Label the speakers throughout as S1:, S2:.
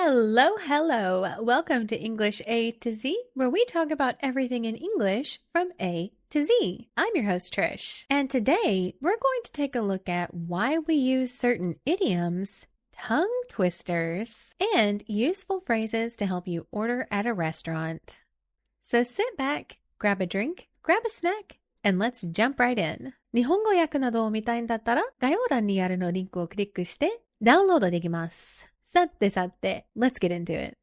S1: Hello, hello. Welcome to English A to Z, where we talk about everything in English from A to Z. I'm your host, Trish. And today, we're going to take a look at why we use certain idioms, tongue twisters, and useful phrases to help you order at a restaurant. So sit back, grab a drink, grab a snack, and let's jump right in. 日本語訳などを見たいんだったら、概要欄にあるのリンクをクリックしてダウンロードできます。さてさて、let's get into it.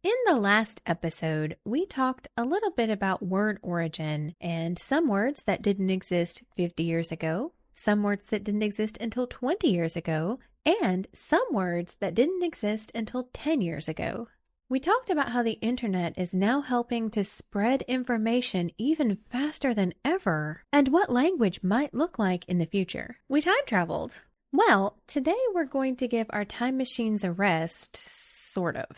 S1: In the last episode, we talked a little bit about word origin and some words that didn't exist 50 years ago, some words that didn't exist until 20 years ago, and some words that didn't exist until 10 years ago. We talked about how the internet is now helping to spread information even faster than ever, and what language might look like in the future. We time traveled. Well, today we're going to give our time machines a rest, sort of,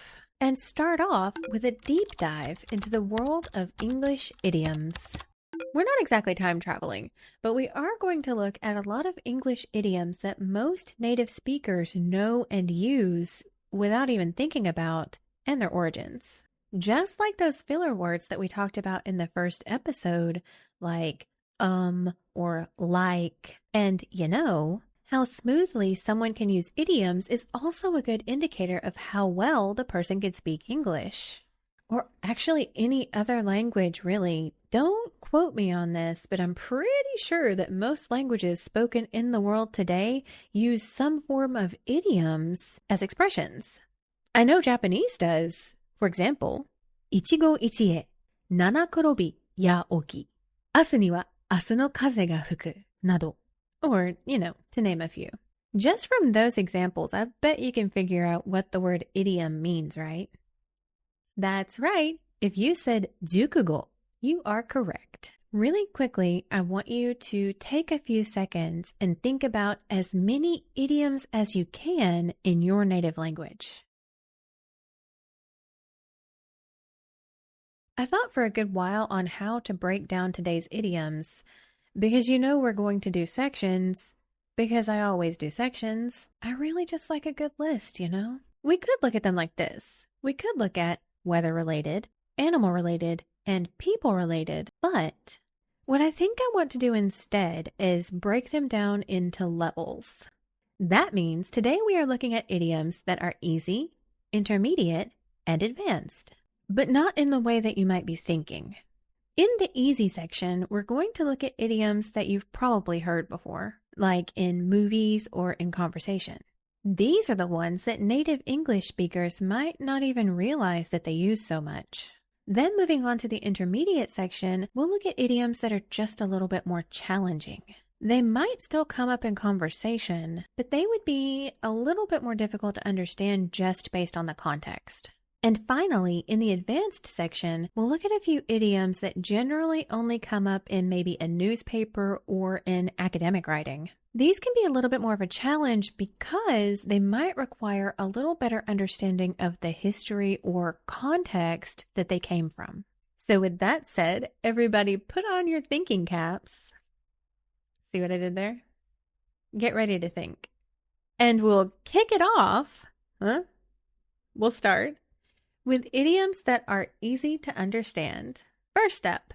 S1: and start off with a deep dive into the world of English idioms. We're not exactly time traveling, but we are going to look at a lot of English idioms that most native speakers know and use without even thinking about, and their origins. Just like those filler words that we talked about in the first episode, like or like, and you know, how smoothly someone can use idioms is also a good indicator of how well the person can speak English. Or actually any other language, really. Don't quote me on this, but I'm pretty sure that most languages spoken in the world today use some form of idioms as expressions. I know Japanese does. For example, 一期一会、七転び八起き、明日には明日の風が吹く、など. Or, you know, to name a few. Just from those examples, I bet you can figure out what the word idiom means, right? That's right. If you said 熟語, you are correct. Really quickly, I want you to take a few seconds and think about as many idioms as you can in your native language. I thought for a good while on how to break down today's idioms. Because you know we're going to do sections, because I always do sections, I really just like a good list, you know? We could look at them like this. We could look at weather-related, animal-related, and people-related, but what I think I want to do instead is break them down into levels. That means today we are looking at idioms that are easy, intermediate, and advanced, but not in the way that you might be thinking. In the easy section, we're going to look at idioms that you've probably heard before, like in movies or in conversation. These are the ones that native English speakers might not even realize that they use so much. Then moving on to the intermediate section, we'll look at idioms that are just a little bit more challenging. They might still come up in conversation, but they would be a little bit more difficult to understand just based on the context. And finally, in the advanced section, we'll look at a few idioms that generally only come up in maybe a newspaper or in academic writing. These can be a little bit more of a challenge because they might require a little better understanding of the history or context that they came from. So with that said, everybody put on your thinking caps. See what I did there? Get ready to think. And we'll kick it off. We'll start with idioms that are easy to understand. First up,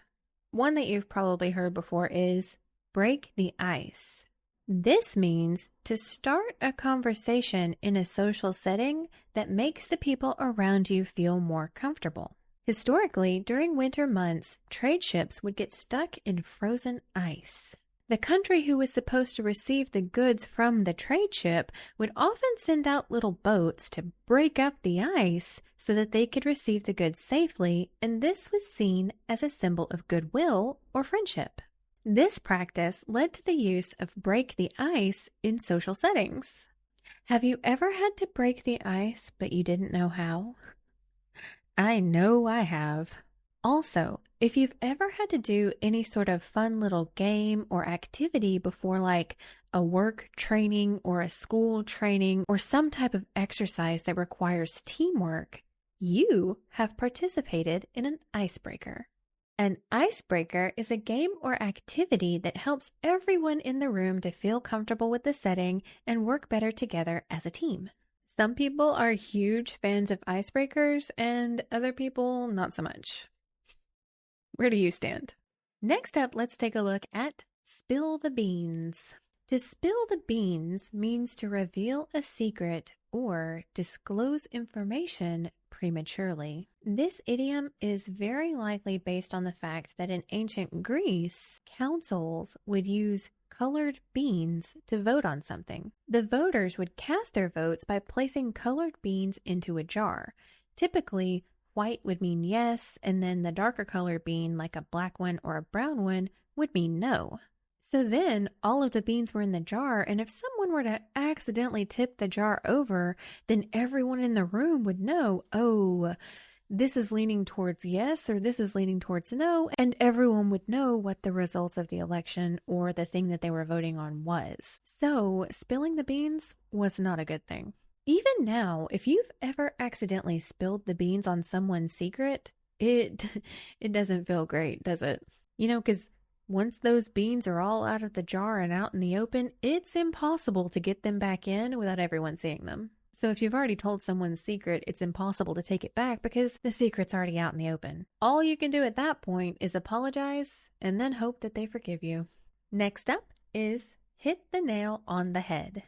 S1: one that you've probably heard before is break the ice. This means to start a conversation in a social setting that makes the people around you feel more comfortable. Historically, during winter months, trade ships would get stuck in frozen ice. The country who was supposed to receive the goods from the trade ship would often send out little boats to break up the ice so that they could receive the goods safely, and this was seen as a symbol of goodwill or friendship. This practice led to the use of break the ice in social settings. Have you ever had to break the ice but you didn't know how? I know I have. Also, if you've ever had to do any sort of fun little game or activity before, like a work training or a school training or some type of exercise that requires teamwork, you have participated in an icebreaker. An icebreaker is a game or activity that helps everyone in the room to feel comfortable with the setting and work better together as a team. Some people are huge fans of icebreakers and other people not so much. Where do you stand? Next up, let's take a look at spill the beans. To spill the beans means to reveal a secret or disclose information prematurely. This idiom is very likely based on the fact that in ancient Greece, councils would use colored beans to vote on something. The voters would cast their votes by placing colored beans into a jar. Typically, white would mean yes, and then the darker colored bean, like a black one or a brown one, would mean no. So then all of the beans were in the jar, and if someone were to accidentally tip the jar over, then everyone in the room would know, oh, this is leaning towards yes or this is leaning towards no, and everyone would know what the results of the election or the thing that they were voting on was. So spilling the beans was not a good thing. Even now, if you've ever accidentally spilled the beans on someone's secret, it doesn't feel great, does it? You know, because once those beans are all out of the jar and out in the open, it's impossible to get them back in without everyone seeing them. So if you've already told someone's secret, it's impossible to take it back because the secret's already out in the open. All you can do at that point is apologize and then hope that they forgive you. Next up is hit the nail on the head.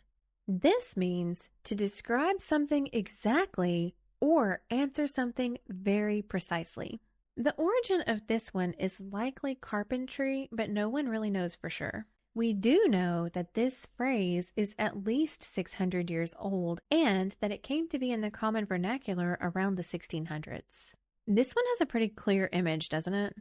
S1: This means to describe something exactly or answer something very precisely. The origin of this one is likely carpentry, but no one really knows for sure. We do know that this phrase is at least 600 years old and that it came to be in the common vernacular around the 1600s. This one has a pretty clear image, doesn't it?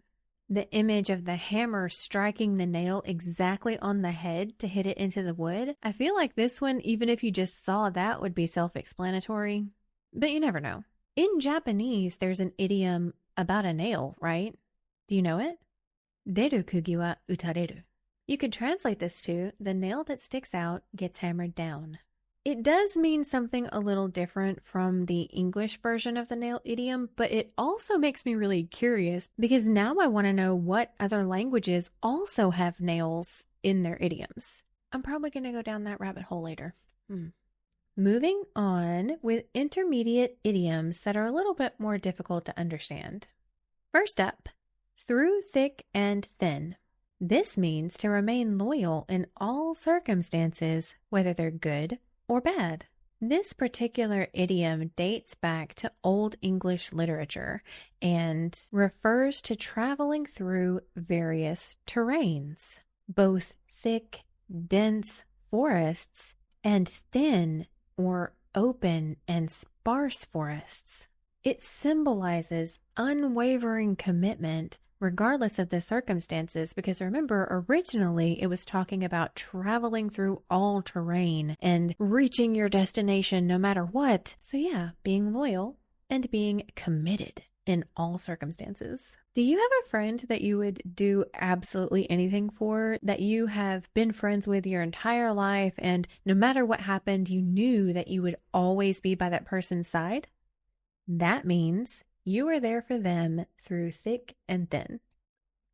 S1: The image of the hammer striking the nail exactly on the head to hit it into the wood. I feel like this one, even if you just saw that, would be self-explanatory. But you never know. In Japanese, there's an idiom about a nail, right? Do you know it? Deru kugi wa utareru. You could translate this to, the nail that sticks out gets hammered down. It does mean something a little different from the English version of the nail idiom, but it also makes me really curious because now I want to know what other languages also have nails in their idioms. I'm probably going to go down that rabbit hole later. Moving on with intermediate idioms that are a little bit more difficult to understand. First up, through thick and thin. This means to remain loyal in all circumstances, whether they're good or bad. This particular idiom dates back to Old English literature and refers to traveling through various terrains, both thick, dense forests and thin or open and sparse forests. It symbolizes unwavering commitment regardless of the circumstances, because remember, originally it was talking about traveling through all terrain and reaching your destination no matter what. So yeah, being loyal and being committed in all circumstances. Do you have a friend that you would do absolutely anything for, that you have been friends with your entire life, and no matter what happened, you knew that you would always be by that person's side? That means you are there for them through thick and thin.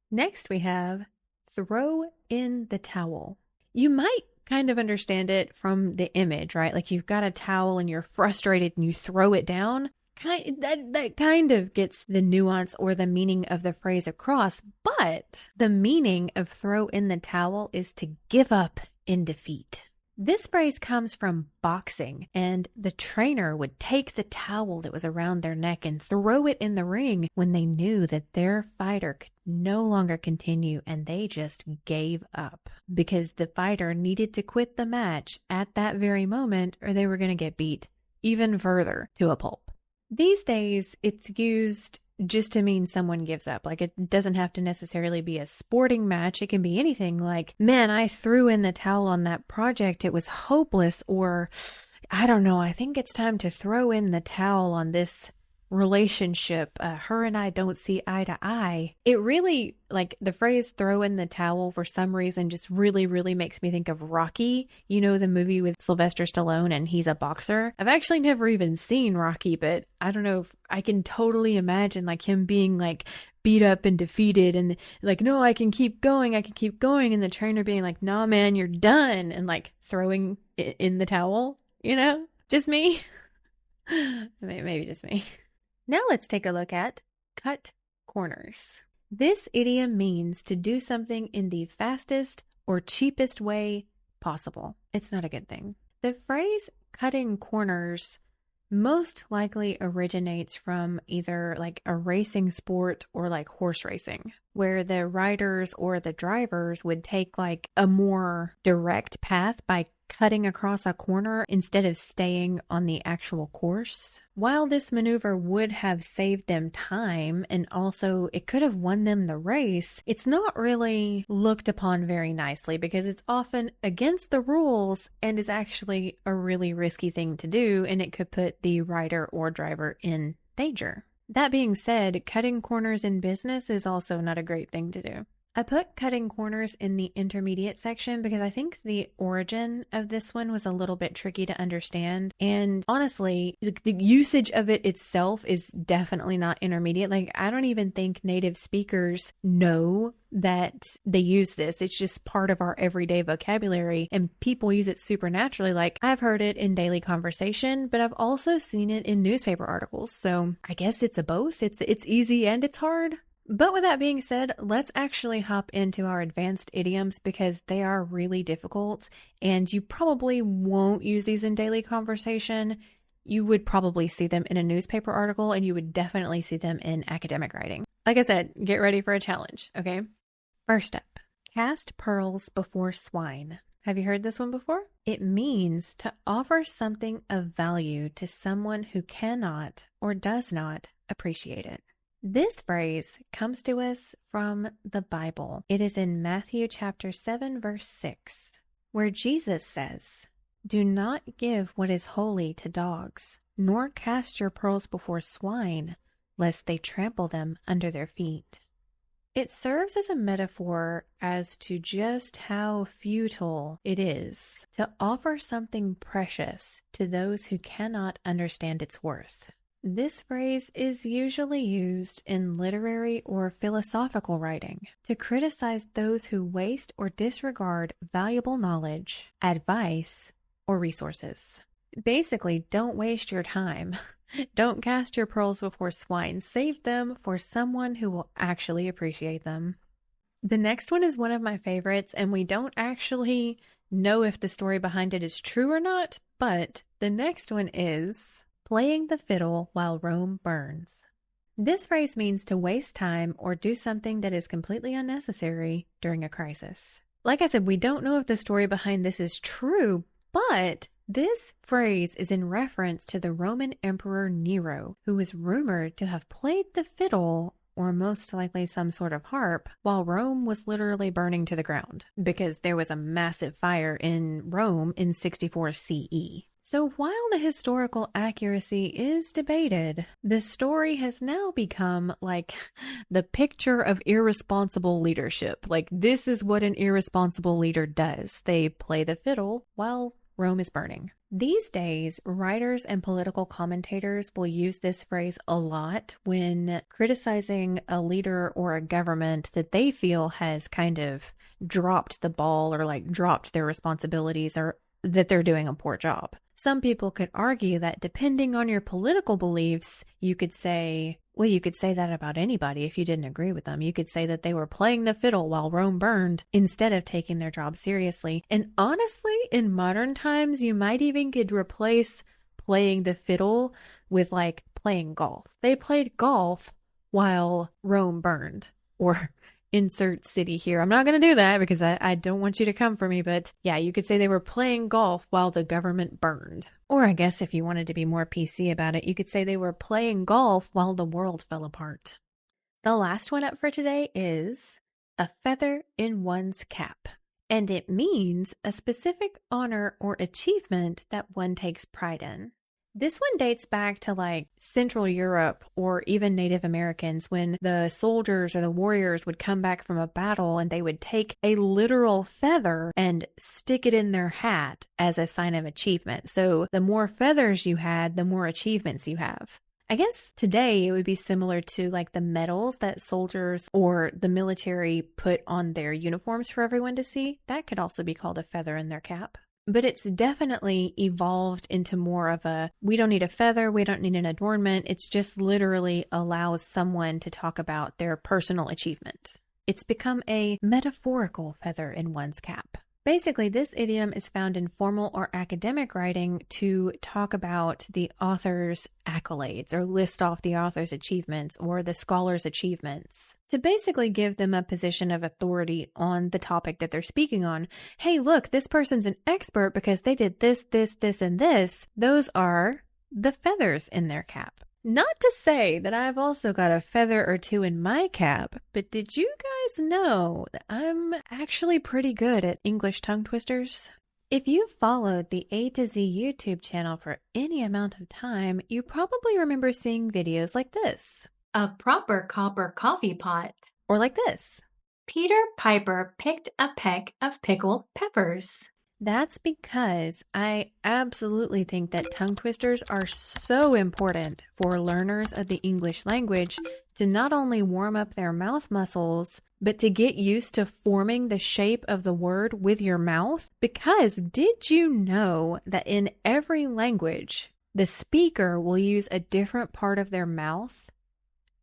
S1: Next we have throw in the towel. You might kind of understand it from the image, right? Like you've got a towel and you're frustrated and you throw it down. That kind of gets the nuance or the meaning of the phrase across, but the meaning of throw in the towel is to give up in defeat. This phrase comes from boxing, and the trainer would take the towel that was around their neck and throw it in the ring when they knew that their fighter could no longer continue and they just gave up because the fighter needed to quit the match at that very moment or they were going to get beat even further to a pulp. These days, it's used just to mean someone gives up. Like, it doesn't have to necessarily be a sporting match. It can be anything like, man, I threw in the towel on that project. It was hopeless. Or, I don't know, I think it's time to throw in the towel on this relationship. Her and I don't see eye to eye. It really, like, the phrase throw in the towel for some reason just really, really makes me think of Rocky. You know, the movie with Sylvester Stallone and he's a boxer. I've actually never even seen Rocky, but I don't know if I can totally imagine like him being like beat up and defeated and like, no, I can keep going. And the trainer being like, nah, man, you're done. And like throwing it in the towel, you know, just me. Maybe just me. Now let's take a look at cut corners. This idiom means to do something in the fastest or cheapest way possible. It's not a good thing. The phrase cutting corners most likely originates from either like a racing sport or like horse racing, where the riders or the drivers would take like a more direct path by cutting across a corner instead of staying on the actual course. While this maneuver would have saved them time and also it could have won them the race, it's not really looked upon very nicely because it's often against the rules and is actually a really risky thing to do, and it could put the rider or driver in danger. That being said, cutting corners in business is also not a great thing to do. I put cutting corners in the intermediate section because I think the origin of this one was a little bit tricky to understand. And honestly, the usage of it itself is definitely not intermediate. Like, I don't even think native speakers know that they use this. It's just part of our everyday vocabulary and people use it supernaturally. Like, I've heard it in daily conversation, but I've also seen it in newspaper articles. So I guess it's a both. It's easy and it's hard. But with that being said, let's actually hop into our advanced idioms because they are really difficult and you probably won't use these in daily conversation. You would probably see them in a newspaper article and you would definitely see them in academic writing. Like I said, get ready for a challenge, okay? First up, cast pearls before swine. Have you heard this one before? It means to offer something of value to someone who cannot or does not appreciate it. This phrase comes to us from the Bible. It is in Matthew chapter 7, verse 6, where Jesus says, "Do not give what is holy to dogs, nor cast your pearls before swine, lest they trample them under their feet." It serves as a metaphor as to just how futile it is to offer something precious to those who cannot understand its worth. This phrase is usually used in literary or philosophical writing to criticize those who waste or disregard valuable knowledge, advice, or resources. Basically, don't waste your time. Don't cast your pearls before swine. Save them for someone who will actually appreciate them. The next one is one of my favorites, and we don't actually know if the story behind it is true or not, but the next one is playing the fiddle while Rome burns. This phrase means to waste time or do something that is completely unnecessary during a crisis. Like I said, we don't know if the story behind this is true, but this phrase is in reference to the Roman Emperor Nero, who is rumored to have played the fiddle, or most likely some sort of harp, while Rome was literally burning to the ground, because there was a massive fire in Rome in 64 CE. So while the historical accuracy is debated, the story has now become like the picture of irresponsible leadership. Like, this is what an irresponsible leader does. They play the fiddle while Rome is burning. These days, writers and political commentators will use this phrase a lot when criticizing a leader or a government that they feel has kind of dropped the ball or like dropped their responsibilities or that they're doing a poor job. Some people could argue that depending on your political beliefs, you could say that about anybody if you didn't agree with them. You could say that they were playing the fiddle while Rome burned instead of taking their job seriously. And honestly, in modern times, you might even could replace playing the fiddle with like playing golf. They played golf while Rome burned, or insert city here. I'm not going to do that because I don't want you to come for me, but yeah, you could say they were playing golf while the government burned. Or I guess if you wanted to be more PC about it, you could say they were playing golf while the world fell apart. The last one up for today is a feather in one's cap. And it means a specific honor or achievement that one takes pride in. This one dates back to like Central Europe or even Native Americans when the soldiers or the warriors would come back from a battle and they would take a literal feather and stick it in their hat as a sign of achievement. So the more feathers you had, the more achievements you have. I guess today it would be similar to like the medals that soldiers or the military put on their uniforms for everyone to see. That could also be called a feather in their cap. but it's definitely evolved into more of a, we don't need a feather, we don't need an adornment. It's just literally allows someone to talk about their personal achievement. It's become a metaphorical feather in one's cap. Basically, this idiom is found in formal or academic writing to talk about the author's accolades or list off the author's achievements or the scholar's achievements to basically give them a position of authority on the topic that they're speaking on. Hey, look, this person's an expert because they did this, this, this, and this. Those are the feathers in their cap. Not to say that I've also got a feather or two in my cap, but did you guys know that I'm actually pretty good at English tongue twisters? If you've followed the AtoZ YouTube channel for any amount of time, you probably remember seeing videos like this.
S2: A proper copper coffee pot.
S1: Or like this.
S2: Peter Piper picked a peck of pickled peppers.
S1: That's because I absolutely think that tongue twisters are so important for learners of the English language to not only warm up their mouth muscles, but to get used to forming the shape of the word with your mouth. Because did you know that in every language, the speaker will use a different part of their mouth?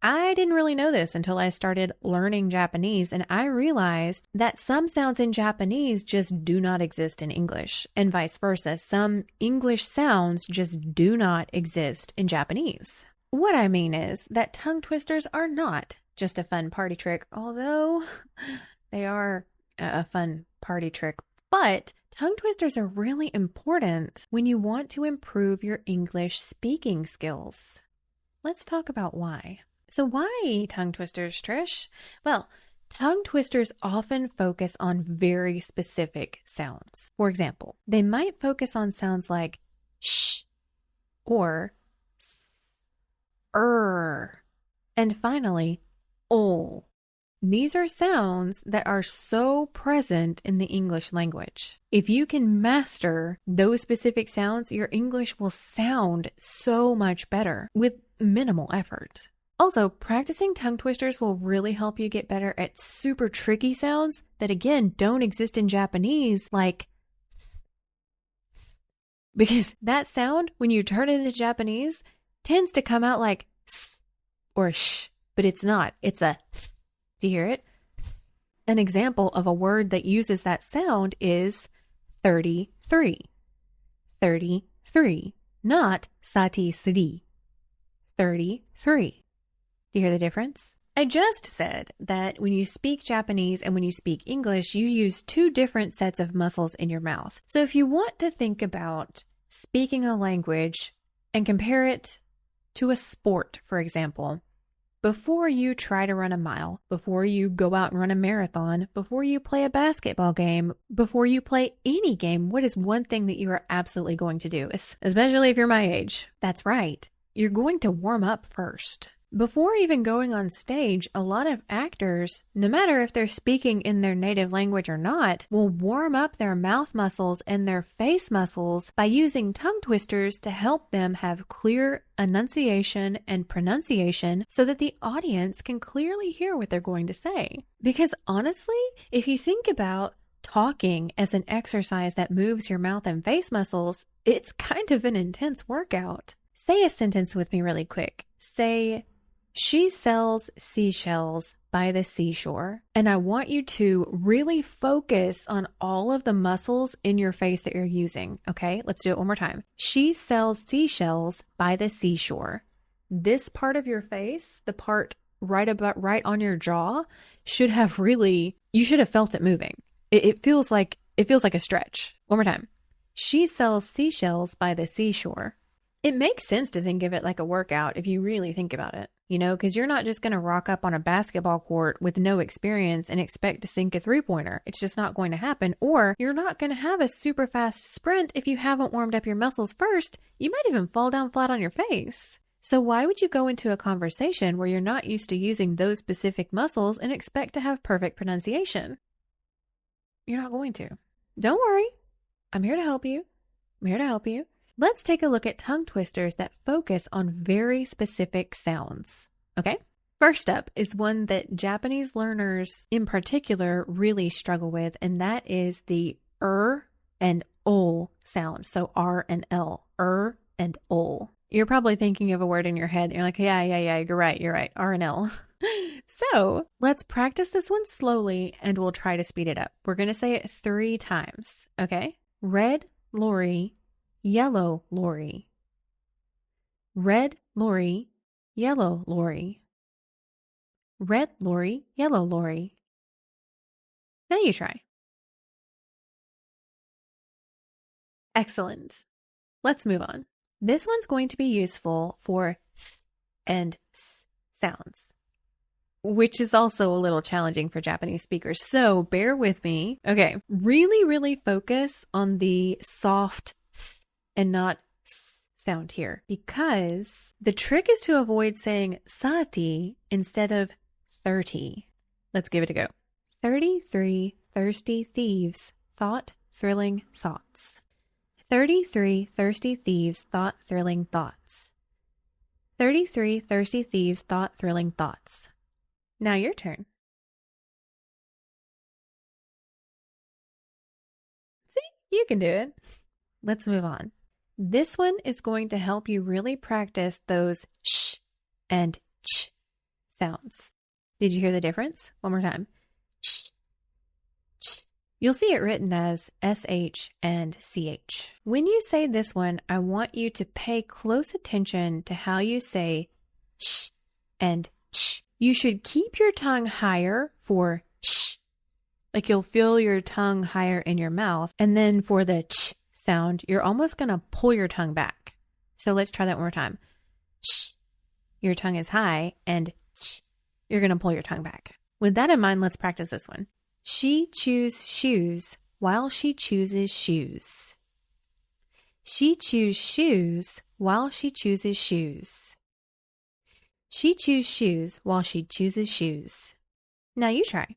S1: I didn't really know this until I started learning Japanese, and I realized that some sounds in Japanese just do not exist in English, and vice versa. Some English sounds just do not exist in Japanese. What I mean is that tongue twisters are not just a fun party trick, although they are a fun party trick. But tongue twisters are really important when you want to improve your English speaking skills. Let's talk about why. So why tongue twisters, Trish? Well, tongue twisters often focus on very specific sounds. For example, they might focus on sounds like sh or s, and finally, ol. These are sounds that are so present in the English language. If you can master those specific sounds, your English will sound so much better with minimal effort. Also, practicing tongue twisters will really help you get better at super tricky sounds that, again, don't exist in Japanese, like because that sound, when you turn it into Japanese, tends to come out like s or sh, but it's not. It's a th. Do you hear it? An example of a word that uses that sound is 33. 33, not satisri. 33. Do you hear the difference? I just said that when you speak Japanese and when you speak English, you use two different sets of muscles in your mouth. So if you want to think about speaking a language and compare it to a sport, for example, before you try to run a mile, before you go out and run a marathon, before you play a basketball game, before you play any game, what is one thing that you are absolutely going to do? Especially if you're my age. That's right. You're going to warm up first. Before even going on stage, a lot of actors, no matter if they're speaking in their native language or not, will warm up their mouth muscles and their face muscles by using tongue twisters to help them have clear enunciation and pronunciation so that the audience can clearly hear what they're going to say. Because honestly, if you think about talking as an exercise that moves your mouth and face muscles, it's kind of an intense workout. Say a sentence with me really quick. Say, she sells seashells by the seashore. And I want you to really focus on all of the muscles in your face that you're using. Okay, let's do it one more time. She sells seashells by the seashore. This part of your face, the part right on your jaw, should have you should have felt it moving. It feels like a stretch. One more time. She sells seashells by the seashore. It makes sense to think of it like a workout if you really think about it, because you're not just going to rock up on a basketball court with no experience and expect to sink a three-pointer. It's just not going to happen. Or you're not going to have a super fast sprint if you haven't warmed up your muscles first. You might even fall down flat on your face. So why would you go into a conversation where you're not used to using those specific muscles and expect to have perfect pronunciation? You're not going to. Don't worry. I'm here to help you. Let's take a look at tongue twisters that focus on very specific sounds. Okay? First up is one that Japanese learners in particular really struggle with, and that is the and ol sound. So R and L, and ol. You're probably thinking of a word in your head and you're like, yeah, you're right, R and L. So let's practice this one slowly and we'll try to speed it up. We're going to say it 3 times, okay? Red lorry, yellow lorry. Red lorry, yellow lorry. Red lorry, yellow lorry. Now you try. Excellent. Let's move on. This one's going to be useful for th and s sounds, which is also a little challenging for Japanese speakers. So bear with me. Okay, really focus on the soft th and not s sound here, because the trick is to avoid saying sati instead of 30. Let's give it a go. 33 thirsty thieves thought thrilling thoughts. 33 thirsty thieves thought thrilling thoughts. 33 thirsty thieves thought thrilling thoughts. Now your turn. See, you can do it. Let's move on. This one is going to help you really practice those sh and ch sounds. Did you hear the difference? One more time. Sh, ch. You'll see it written as sh and ch. When you say this one, I want you to pay close attention to how you say sh and ch. You should keep your tongue higher for sh. Like you'll feel your tongue higher in your mouth. And then for the ch sound, you're almost going to pull your tongue back. So let's try that one more time. Sh. Your tongue is high, and ch. You're going to pull your tongue back. With that in mind, let's practice this one. She chews shoes while she chooses shoes. She chews shoes while she chooses shoes. She chews shoes while she chooses shoes. Now you try.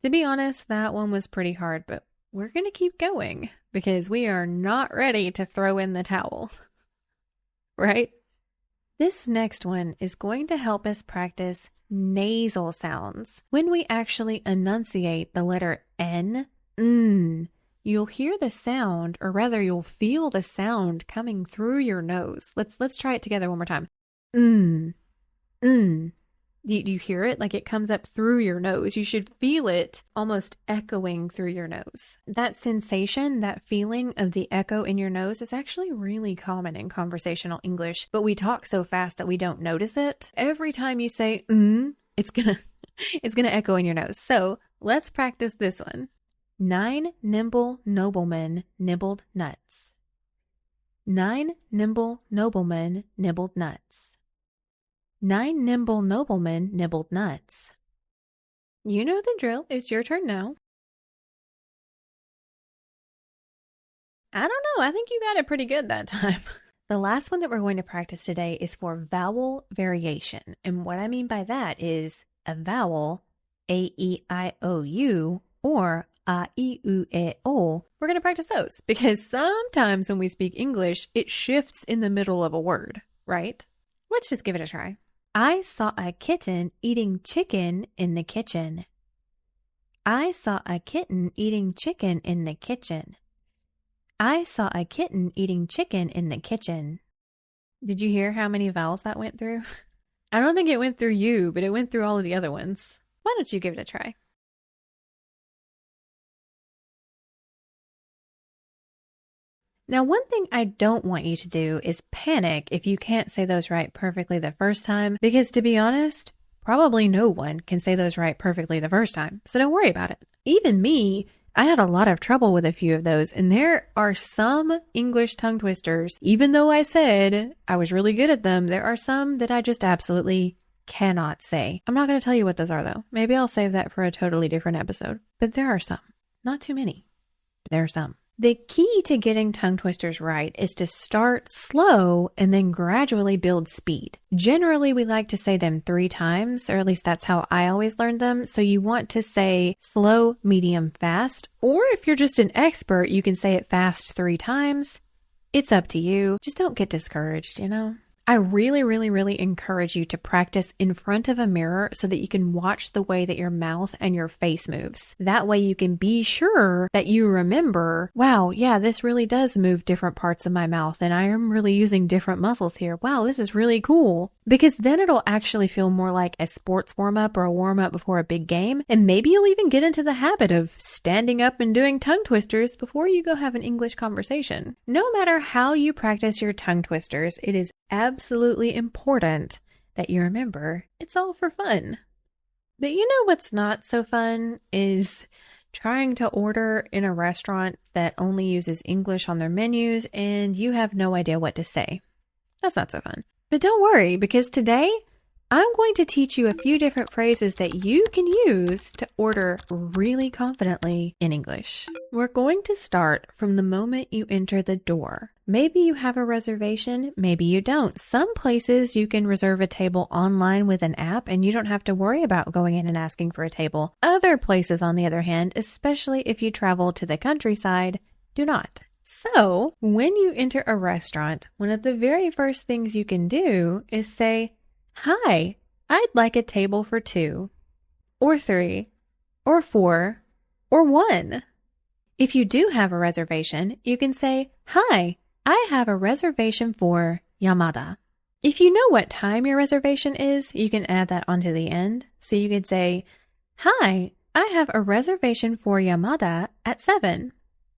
S1: To be honest, that one was pretty hard, but we're going to keep going because we are not ready to throw in the towel. Right? This next one is going to help us practice nasal sounds. When we actually enunciate the letter N, you'll hear the sound, or rather you'll feel the sound coming through your nose. Let's try it together one more time. Do you hear it? Like it comes up through your nose. You should feel it almost echoing through your nose. That sensation, that feeling of the echo in your nose is actually really common in conversational English, but we talk so fast that we don't notice it. Every time you say, it's gonna echo in your nose. So let's practice this one. 9 nimble noblemen nibbled nuts. 9 nimble noblemen nibbled nuts. 9 nimble noblemen nibbled nuts. You know the drill. It's your turn now. I don't know. I think you got it pretty good that time. The last one that we're going to practice today is for vowel variation. And what I mean by that is a vowel, A-E-I-O-U, or A-I-U-E-O. We're going to practice those because sometimes when we speak English, it shifts in the middle of a word, right? Let's just give it a try. I saw a kitten eating chicken in the kitchen. I saw a kitten eating chicken in the kitchen. I saw a kitten eating chicken in the kitchen. Did you hear how many vowels that went through? I don't think it went through you, but it went through all of the other ones. Why don't you give it a try? Now, one thing I don't want you to do is panic if you can't say those right perfectly the first time, because to be honest, probably no one can say those right perfectly the first time, so don't worry about it. Even me, I had a lot of trouble with a few of those, and there are some English tongue twisters, even though I said I was really good at them, there are some that I just absolutely cannot say. I'm not going to tell you what those are though. Maybe I'll save that for a totally different episode. But there are some. Not too many, but there are some. The key to getting tongue twisters right is to start slow and then gradually build speed. Generally, we like to say them 3 times, or at least that's how I always learned them. So you want to say slow, medium, fast, or if you're just an expert, you can say it fast 3 times. It's up to you. Just don't get discouraged, you know? I really, really, really encourage you to practice in front of a mirror so that you can watch the way that your mouth and your face moves. That way you can be sure that you remember, wow, yeah, this really does move different parts of my mouth and I am really using different muscles here. Wow, this is really cool. Because then it'll actually feel more like a sports warm-up or a warm-up before a big game. And maybe you'll even get into the habit of standing up and doing tongue twisters before you go have an English conversation. No matter how you practice your tongue twisters, it is absolutely important that you remember it's all for fun. But you know what's not so fun is trying to order in a restaurant that only uses English on their menus and you have no idea what to say. That's not so fun. But don't worry, because today I'm going to teach you a few different phrases that you can use to order really confidently in English. We're going to start from the moment you enter the door. Maybe you have a reservation, maybe you don't. Some places you can reserve a table online with an app and you don't have to worry about going in and asking for a table. Other places, on the other hand, especially if you travel to the countryside, do not. So, when you enter a restaurant, one of the very first things you can do is say, "Hi, I'd like a table for 2, or 3, or 4, or 1. If you do have a reservation, you can say, "Hi, I have a reservation for Yamada." If you know what time your reservation is, you can add that onto the end. So you could say, "Hi, I have a reservation for Yamada at 7.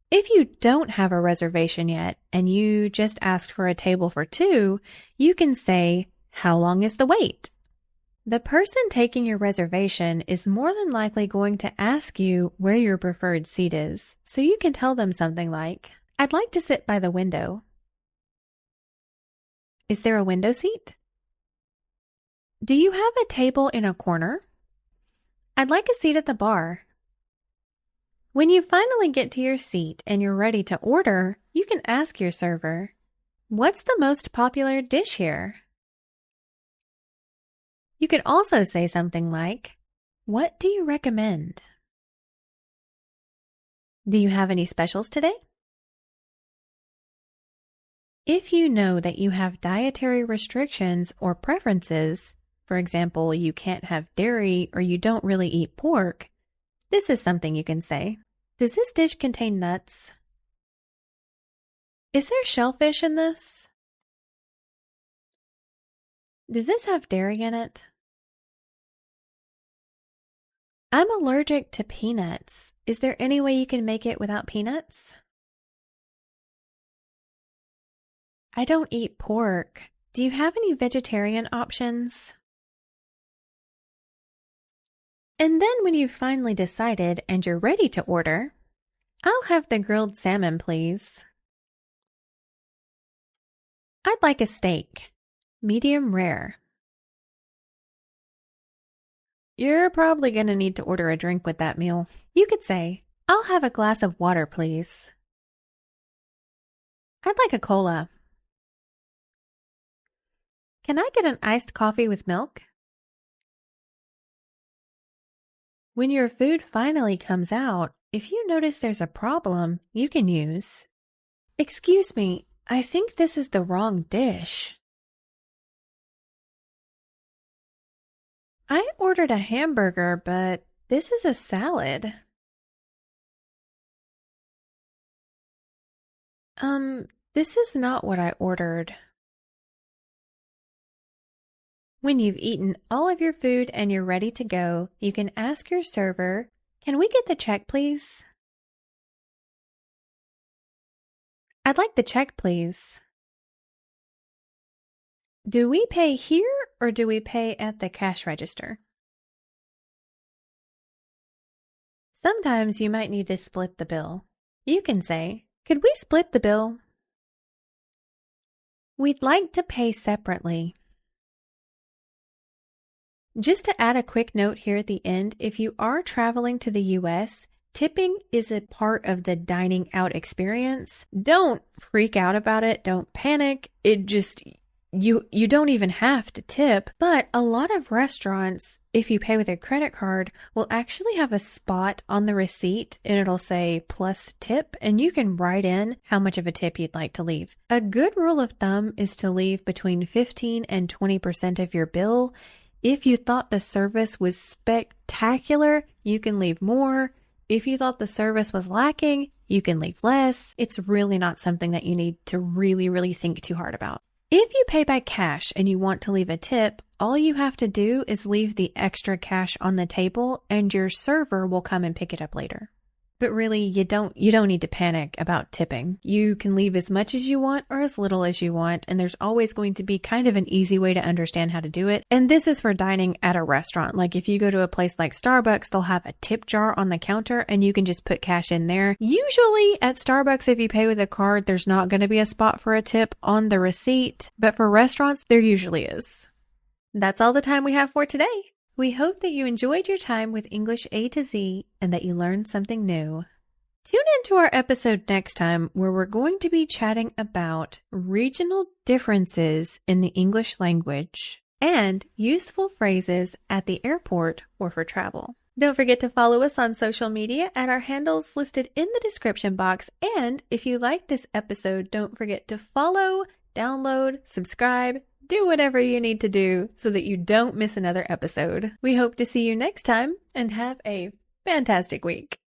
S1: If you don't have a reservation yet and you just asked for a table for 2, you can say, "How long is the wait?" The person taking your reservation is more than likely going to ask you where your preferred seat is. So you can tell them something like, "I'd like to sit by the window." Is there a window seat? Do you have a table in a corner? I'd like a seat at the bar. When you finally get to your seat and you're ready to order, you can ask your server, "What's the most popular dish here?" You could also say something like, "What do you recommend?" Do you have any specials today? If you know that you have dietary restrictions or preferences, for example, you can't have dairy or you don't really eat pork, this is something you can say. Does this dish contain nuts? Is there shellfish in this? Does this have dairy in it? I'm allergic to peanuts. Is there any way you can make it without peanuts? I don't eat pork. Do you have any vegetarian options? And then when you've finally decided and you're ready to order, "I'll have the grilled salmon, please." "I'd like a steak, medium rare." You're probably going to need to order a drink with that meal. You could say, "I'll have a glass of water, please." "I'd like a cola." "Can I get an iced coffee with milk?" When your food finally comes out, if you notice there's a problem, you can use, "Excuse me, I think this is the wrong dish." "I ordered a hamburger, but this is a salad." This is not what I ordered." When you've eaten all of your food and you're ready to go, you can ask your server, "Can we get the check, please?" "I'd like the check, please." Do we pay here or do we pay at the cash register? Sometimes you might need to split the bill. You can say, "Could we split the bill?" "We'd like to pay separately." Just to add a quick note here at the end, if you are traveling to the US, tipping is a part of the dining out experience. Don't freak out about it. Don't panic. you don't even have to tip, but a lot of restaurants, if you pay with a credit card, will actually have a spot on the receipt and it'll say plus tip, and you can write in how much of a tip you'd like to leave. A good rule of thumb is to leave between 15 and 20% of your bill. If you thought the service was spectacular, you can leave more. If you thought the service was lacking, you can leave less. It's really not something that you need to really think too hard about. If you pay by cash and you want to leave a tip, all you have to do is leave the extra cash on the table and your server will come and pick it up later. But really, you don't need to panic about tipping. You can leave as much as you want or as little as you want, and there's always going to be kind of an easy way to understand how to do it. And this is for dining at a restaurant. Like if you go to a place like Starbucks, they'll have a tip jar on the counter and you can just put cash in there. Usually at Starbucks, if you pay with a card, there's not going to be a spot for a tip on the receipt, but for restaurants, there usually is. That's all the time we have for today. We hope that you enjoyed your time with English AtoZ and that you learned something new. Tune in to our episode next time where we're going to be chatting about regional differences in the English language and useful phrases at the airport or for travel. Don't forget to follow us on social media at our handles listed in the description box. And if you like this episode, don't forget to follow, download, subscribe, do whatever you need to do so that you don't miss another episode. We hope to see you next time and have a fantastic week.